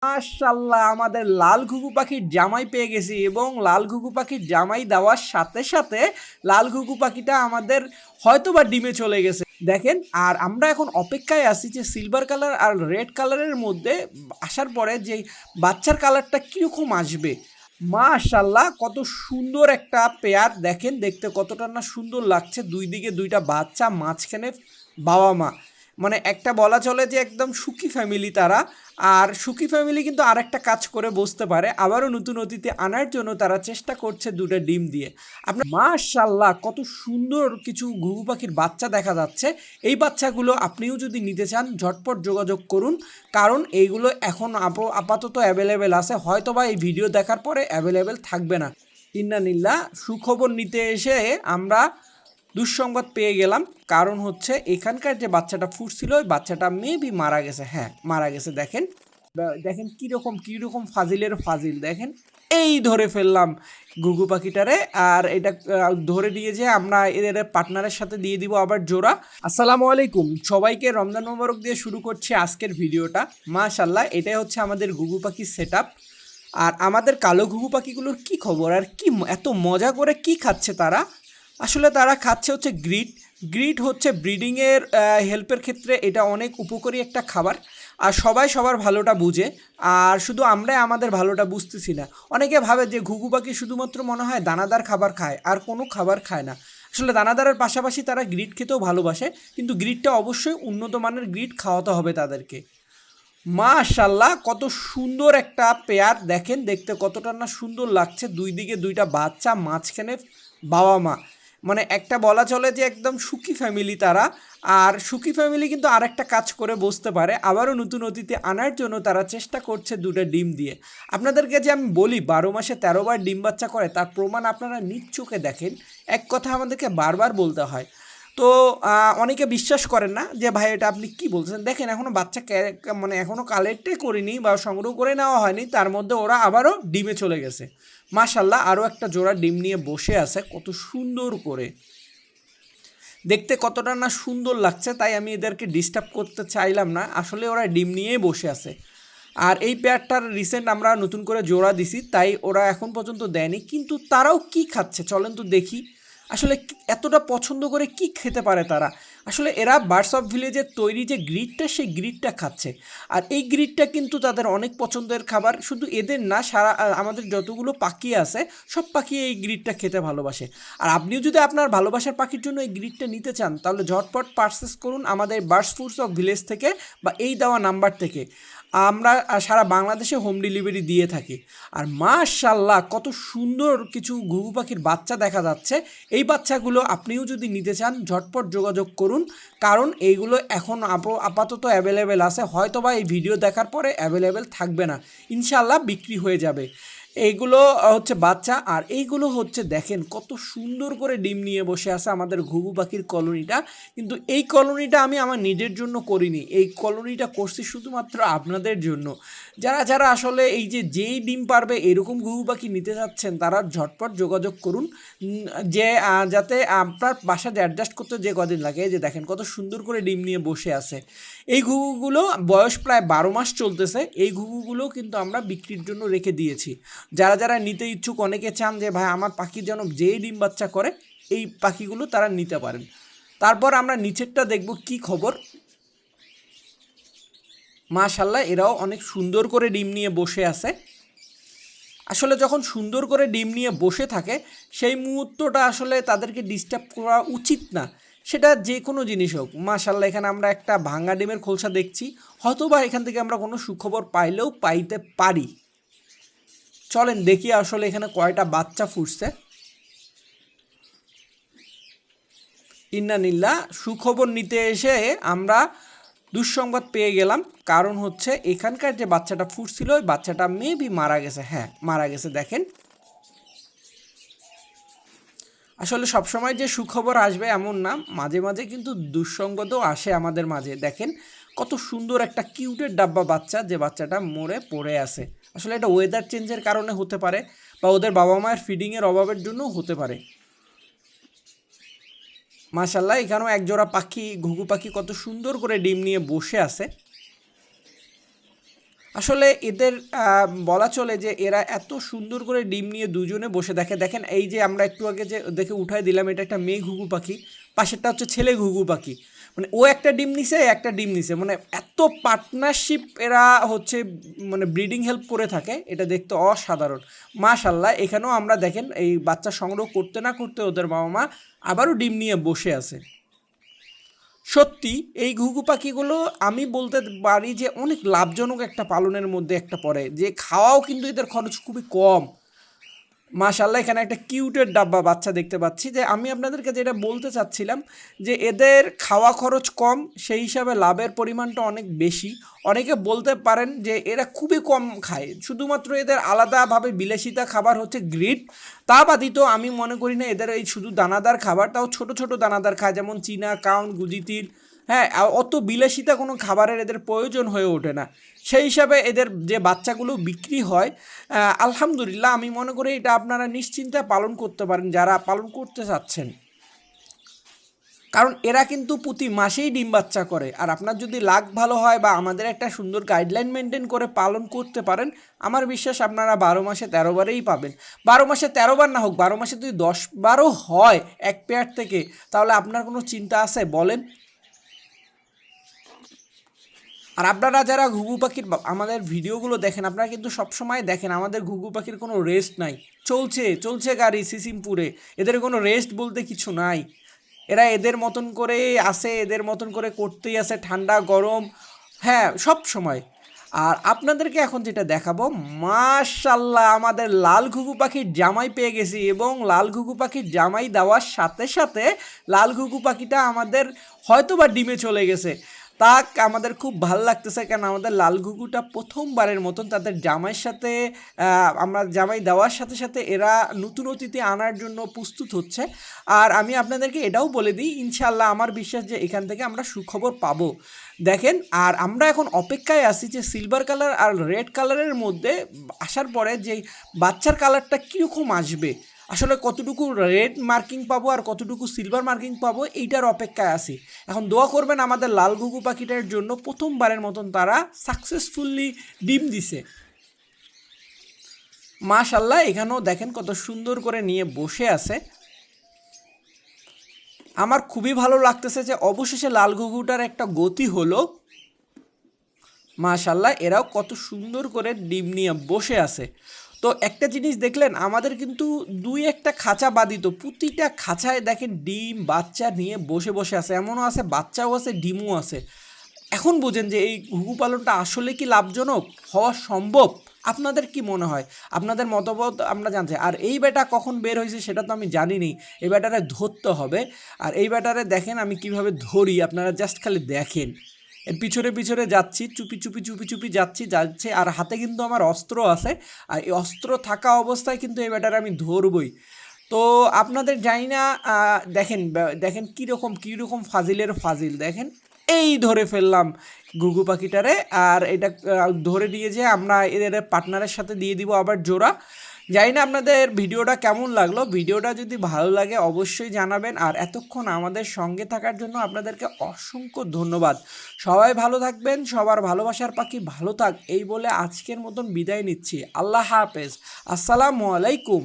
মাশাআল্লাহ আমাদের লাল ঘুঘু পাখির জামাই পেয়ে গেছি এবং লাল ঘুঘু পাখির জামাই দেওয়ার সাথে সাথে লাল ঘুঘু পাখিটা আমাদের হয়তোবা ডিমে চলে গেছে দেখেন। আর আমরা এখন অপেক্ষায় আছি যে সিলভার কালার আর রেড কালারের মধ্যে আসার পরে যে বাচ্চার কালারটা কীরকম আসবে। মাশাআল্লাহ কত সুন্দর একটা পেয়ার, দেখেন দেখতে কতটা না সুন্দর লাগছে, দুই দিকে দুইটা বাচ্চা, মাঝখানে বাবা মা, মানে একটা বলা চলে যে একদম সুখী ফ্যামিলি তারা। আর সুখী ফ্যামিলি কিন্তু আরেকটা কাজ করে বসতে পারে, আবারও নতুন অতিথি আনার জন্য তারা চেষ্টা করছে দুটো ডিম দিয়ে। আপনার মাশাআল্লাহ কত সুন্দর কিছু ঘুঘু পাখির বাচ্চা দেখা যাচ্ছে। এই বাচ্চাগুলো আপনিও যদি নিতে চান ঝটপট যোগাযোগ করুন, কারণ এইগুলো এখন আপাতত অ্যাভেলেবেল আছে, হয়তোবা এই ভিডিও দেখার পরে অ্যাভেলেবেল থাকবে না। ইন্নানিল্লাহ, সুখবর নিতে এসে আমরা দুঃসংবাদ পেয়ে গেলাম। কারণ হচ্ছে এখানকার যে বাচ্চাটা ফুটছিল ওই বাচ্চাটা মেবি মারা গেছে, হ্যাঁ মারা গেছে। দেখেন দেখেন কীরকম ফাজিলের ফাজিল, দেখেন এই ধরে ফেললাম ঘুঘু পাখিটারে। আর এটা ধরে দিয়ে যে আমরা এদের পার্টনারের সাথে দিয়ে দিব আবার জোড়া। আসসালামু আলাইকুম, সবাইকে রমজান মোবারক দিয়ে শুরু করছি আজকের ভিডিওটা। মাশাআল্লাহ, এটাই হচ্ছে আমাদের ঘুঘু পাখির সেট আপ। আর আমাদের কালো ঘুঘু পাখিগুলোর কি খবর, আর কি এত মজা করে কি খাচ্ছে তারা। আসলে তারা খাচ্ছে হচ্ছে গ্রিট হচ্ছে ব্রিডিংয়ের হেল্পের ক্ষেত্রে এটা অনেক উপকারী একটা খাবার। আর সবাই সবার ভালোটা বুঝে, আর শুধু আমরাই আমাদের ভালোটা বুঝতেছি না। অনেকে ভাবে যে ঘুঘু পাখি শুধুমাত্র মনে হয় দানাদার খাবার খায়, আর কোনো খাবার খায় না। আসলে দানাদারের পাশাপাশি তারা গ্রিট খেতেও ভালোবাসে, কিন্তু গ্রিটটা অবশ্যই উন্নত মানের গ্রিট খাওয়াতে হবে তাদেরকে। মাশাআল্লাহ কত সুন্দর একটা পেয়ার, দেখেন দেখতে কতটা না সুন্দর লাগছে, দুই দিকে দুইটা বাচ্চা, মাঝখানে বাবা মা, মানে একটা বলা চলে যে একদম সুখী ফ্যামিলি তারা। আর সুখী ফ্যামিলি কিন্তু আরেকটা কাজ করে বসতে পারে, আবারও নতুন অতিথি আনার জন্য তারা চেষ্টা করছে দুটো ডিম দিয়ে। আপনাদেরকে যে আমি বলি 12 মাসে 13 বার ডিম বাচ্চা করে, তার প্রমাণ আপনারা নিজ চোখে দেখেন। এক কথা আমাদেরকে বারবার বলতে হয়। তো অনেকে বিশ্বাস করেন না যে ভাই এটা আপনি কি বলছেন। দেখেন এখনও বাচ্চা মানে এখনও কালেক্টই করিনি বা সংগ্রহ করে নেওয়া হয়নি, তার মধ্যে ওরা আবারও ডিমে চলে গেছে। মাশাআল্লাহ আরও একটা জোড়া ডিম নিয়ে বসে আছে কত সুন্দর করে, দেখতে কতটা না সুন্দর লাগছে। তাই আমি এদেরকে ডিস্টার্ব করতে চাইলাম না, আসলে ওরা ডিম নিয়েই বসে আছে। আর এই পেয়ারটার রিসেন্ট আমরা নতুন করে জোড়া দিছি, তাই ওরা এখন পর্যন্ত দেয়নি। কিন্তু তারাও কি খাচ্ছে চলেন তো দেখি, আসলে এতটা পছন্দ করে কি খেতে পারে তারা। আসলে এরা বার্ডস অফ ভিলেজের তৈরি যে গ্রিডটা, সেই গ্রিডটা খাচ্ছে। আর এই গ্রিডটা কিন্তু তাদের অনেক পছন্দের খাবার, শুধু এদের না, সারা আমাদের যতগুলো পাখি আছে সব পাখি এই গ্রিডটা খেতে ভালোবাসে। আর আপনিও যদি আপনার ভালোবাসার পাখির জন্য এই গ্রিডটা নিতে চান, তাহলে ঝটপট পারচেস করুন আমাদের বার্ডস ফুডস অফ ভিলেজ থেকে বা এই দেওয়া নাম্বার থেকে। আমরা সারা বাংলাদেশে হোম ডেলিভারি দিয়ে থাকি। আর মাশাআল্লাহ কত সুন্দর কিছু ঘুঘু পাখির বাচ্চা দেখা যাচ্ছে। এই বাচ্চাগুলো আপনিও যদি নিতে চান ঝটপট যোগাযোগ করুন, কারণ এইগুলো এখন আপাতত অ্যাভেলেবেল আছে, হয়তোবা এই ভিডিও দেখার পরে অ্যাভেলেবেল থাকবে না, ইনশাআল্লাহ বিক্রি হয়ে যাবে। এইগুলো হচ্ছে বাচ্চা, আর এইগুলো হচ্ছে দেখেন কত সুন্দর করে ডিম নিয়ে বসে আছে আমাদের ঘুঘু পাখির কলোনিটা। কিন্তু এই কলোনিটা আমি আমার নিজের জন্য করিনি, এই কলোনিটা করছি শুধুমাত্র আপনাদের জন্য। যারা যারা আসলে এই যে যেই ডিম পারবে এরকম ঘুঘু পাখি নিতে চাচ্ছেন, তারা ঝটপট যোগাযোগ করুন। যে যাতে আপনার বাসায় অ্যাডজাস্ট করতে যে কদিন লাগে। এই যে দেখেন কত সুন্দর করে ডিম নিয়ে বসে আছে। এই ঘুঘুগুলো বয়স প্রায় 12 মাস চলতেছে। এই ঘুঘুগুলো কিন্তু আমরা বিক্রির জন্য রেখে দিয়েছি। যারা যারা নিতে ইচ্ছুক, অনেকে চান যে ভাই আমার পাখি যেন যেই ডিম বাচ্চা করে, এই পাখিগুলো তারা নিতে পারেন। তারপর আমরা নিচেরটা দেখব কি খবর। মাশাআল্লাহ এরাও অনেক সুন্দর করে ডিম নিয়ে বসে আছে। আসলে যখন সুন্দর করে ডিম নিয়ে বসে থাকে, সেই মুহূর্তটা আসলে তাদেরকে ডিস্টার্ব করা উচিত না, সেটা যে কোনো জিনিস হোক। মাশাআল্লাহ এখানে আমরা একটা ভাঙা ডিমের খোলসা দেখছি, হয়তোবা এখান থেকে আমরা কোনো সুখবর পাইলেও পাইতে পারি। চলেন দেখি আসলে এখানে কয়টা বাচ্চা ফুটছে। ইন্নানিল্লাহ, সুখবর নিতে এসে আমরা দুঃসংবাদ পেয়ে গেলাম। কারণ হচ্ছে এখানকার যে বাচ্চাটা ফুটছিল ওই বাচ্চাটা মেবি মারা গেছে, হ্যাঁ মারা গেছে। দেখেন আসলে সবসময় যে সুখবর আসবে এমন না, মাঝে মাঝে কিন্তু দুঃসংবাদও আসে আমাদের মাঝে। দেখেন কত সুন্দর একটা কিউটের ডাব্বা বাচ্চা, যে বাচ্চাটা মরে পড়ে আছে। আসলে এটা ওয়েদার চেঞ্জের কারণে হতে পারে, বা ওদের বাবা মায়ের ফিডিংয়ের অভাবের জন্যও হতে পারে। মাশাআল্লাহ এখানেও একজোড়া পাখি, ঘুঘু পাখি কত সুন্দর করে ডিম নিয়ে বসে আছে। আসলে এদের বলা চলে যে এরা এত সুন্দর করে ডিম নিয়ে দুজনে বসে দেখেন এই যে আমরা একটু আগে যে দেখে উঠাই দিলাম, এটা একটা মেয়ে ঘুঘু পাখি, পাশেরটা হচ্ছে ছেলে ঘুঘু পাখি। মানে ও একটা ডিম নিছে, একটা ডিম নিছে, মানে এত পার্টনারশিপ এরা হচ্ছে মানে ব্রিডিং হেল্প করে থাকে, এটা দেখতে অসাধারণ। মাশাল্লাহ, এখানেও আমরা দেখেন এই বাচ্চা সংগ্রহ করতে না করতে ওদের বাবা মা আবারও ডিম নিয়ে বসে আছে। সত্যি এই ঘুঘু পাখিগুলো আমি বলতে পারি যে অনেক লাভজনক একটা পালনের মধ্যে একটা পড়ে, যে খাওয়াও কিন্তু এদের খরচ খুবই কম। মাশাল্লাহ, এখানে একটা কিউটের ডাব্বা বাচ্চা দেখতে পাচ্ছি। যে আমি আপনাদেরকে যেটা বলতে চাচ্ছিলাম যে এদের খাওয়া খরচ কম, সেই হিসাবে লাভের পরিমাণটা অনেক বেশি। অনেকে বলতে পারেন যে এরা খুবই কম খায়, শুধুমাত্র এদের আলাদাভাবে বিলাসিতা খাবার হচ্ছে গ্রিড। তা বাদিত আমি মনে করি না এদের এই শুধু দানাদার খাবার, তাও ছোট ছোট দানাদার খায়, যেমন চীনা কাউন, গুজিতির। হ্যাঁ, অত বিলাসিতা কোনো খাবারের এদের প্রয়োজন হয়ে ওঠে না। সেই হিসাবে এদের যে বাচ্চাগুলো বিক্রি হয়, আলহামদুলিল্লাহ আমি মনে করি এটা আপনারা নিশ্চিন্তে পালন করতে পারেন যারা পালন করতে চাচ্ছেন। কারণ এরা কিন্তু প্রতি মাসেই ডিম বাচ্চা করে। আর আপনার যদি লাক ভালো হয় বা আমাদের একটা সুন্দর গাইডলাইন মেনটেন করে পালন করতে পারেন, আমার বিশ্বাস আপনারা 12 মাসে 13 বারেই পাবেন। 12 মাসে 13 বার না হোক, 12 মাসে যদি 10 বারও হয় এক পেয়ার থেকে, তাহলে আপনার কোনো চিন্তা আছে বলেন? আর আপনারা যারা ঘুঘু পাখির আমাদের ভিডিওগুলো দেখেন, আপনারা কিন্তু সবসময় দেখেন আমাদের ঘুঘু পাখির কোনো রেস্ট নাই। চলছে চলছে গাড়ি সিসিমপুরে, এদের কোনো রেস্ট বলতে কিছু নাই। এরা এদের মতন করে আসে, এদের মতন করে করতেই আসে, ঠান্ডা গরম, হ্যাঁ সব সময়। আর আপনাদেরকে এখন যেটা দেখাবো, মাশাল্লাহ আমাদের লাল ঘুঘু পাখির জামাই পেয়ে গেছি, এবং লাল ঘুঘু পাখির জামাই দেওয়ার সাথে সাথে লাল ঘুঘু পাখিটা আমাদের হয়তো বা ডিমে চলে গেছে। তা আমাদের খুব ভালো লাগতেছে, কারণ আমাদের লাল ঘুঘুটা প্রথমবারের মতন তাদের জামাইয়ের সাথে আমরা জামাই দেওয়ার সাথে সাথে এরা নতুন অতিথি আনার জন্য প্রস্তুত হচ্ছে। আর আমি আপনাদেরকে এটাও বলে দিই, ইনশাল্লাহ আমার বিশ্বাস যে এখান থেকে আমরা সুখবর পাবো। দেখেন, আর আমরা এখন অপেক্ষায় আছি যে সিলভার কালার আর রেড কালারের মধ্যে আসার পরে যে বাচ্চার কালারটা কীরকম আসবে, আসলে কতটুকু রেড মার্কিং পাবো আর কতটুকু সিলভার মার্কিং পাবো, এইটার অপেক্ষায় আছি। এখন দোয়া করবেন আমাদের লাল ঘুঘু পাখিটার জন্য, প্রথমবারের মতন তারা সাকসেসফুলি ডিম দিছে। মাশাল্লাহ, এখানেও দেখেন কত সুন্দর করে নিয়ে বসে আছে। আমার খুবই ভালো লাগতেছে যে অবশেষে লাল ঘুঘুটার একটা গতি হলো। মাশাল্লাহ, এরাও কত সুন্দর করে ডিম নিয়ে বসে আছে। তো একটা জিনিস দেখলেন, আমাদের কিন্তু দুই একটা খাঁচা বাঁধিত, প্রতিটা খাঁচায় দেখেন ডিম বাচ্চা নিয়ে বসে বসে আছে, এমনও আছে বাচ্চাও আছে ডিমও আছে। এখন বুঝেন যে এই ঘুঘু পালনটা আসলে কি লাভজনক হওয়া সম্ভব? আপনাদের কি মনে হয়? আপনাদের মতামত আমরা জানতে। আর এই বেটা কখন বের হয়েছে সেটা তো আমি জানি নি, এই বেটারে ধরতে হবে। আর এই বেটারে দেখেন আমি কিভাবে ধরি, আপনারা জাস্ট খালি দেখেন। এর পিছনে পিছনে যাচ্ছি, চুপি চুপি চুপি চুপি যাচ্ছে, আর হাতে কিন্তু আমার অস্ত্র আছে। আর এই অস্ত্র থাকা অবস্থায় কিন্তু এই ব্যাটারে আমি ধরবই। তো আপনাদের জানি না, দেখেন দেখেন কীরকম কীরকম ফাজিলের ফাজিল দেখেন। এই ধরে ফেললাম ঘুঘু পাখিটারে, আর এটা ধরে দিয়ে যে আমরা এদের পার্টনারের সাথে দিয়ে দিব আবার জোড়া। জানি না আপনাদের ভিডিওটা কেমন লাগলো, ভিডিওটা যদি ভালো লাগে অবশ্যই জানাবেন। আর এতক্ষণ আমাদের সঙ্গে থাকার জন্য আপনাদেরকে অসংখ্য ধন্যবাদ। সবাই ভালো থাকবেন, সবার ভালোবাসার পাখি ভালো থাক, এই বলে আজকের মতন বিদায় নিচ্ছি। আল্লাহ হাফেজ, আসসালামু আলাইকুম।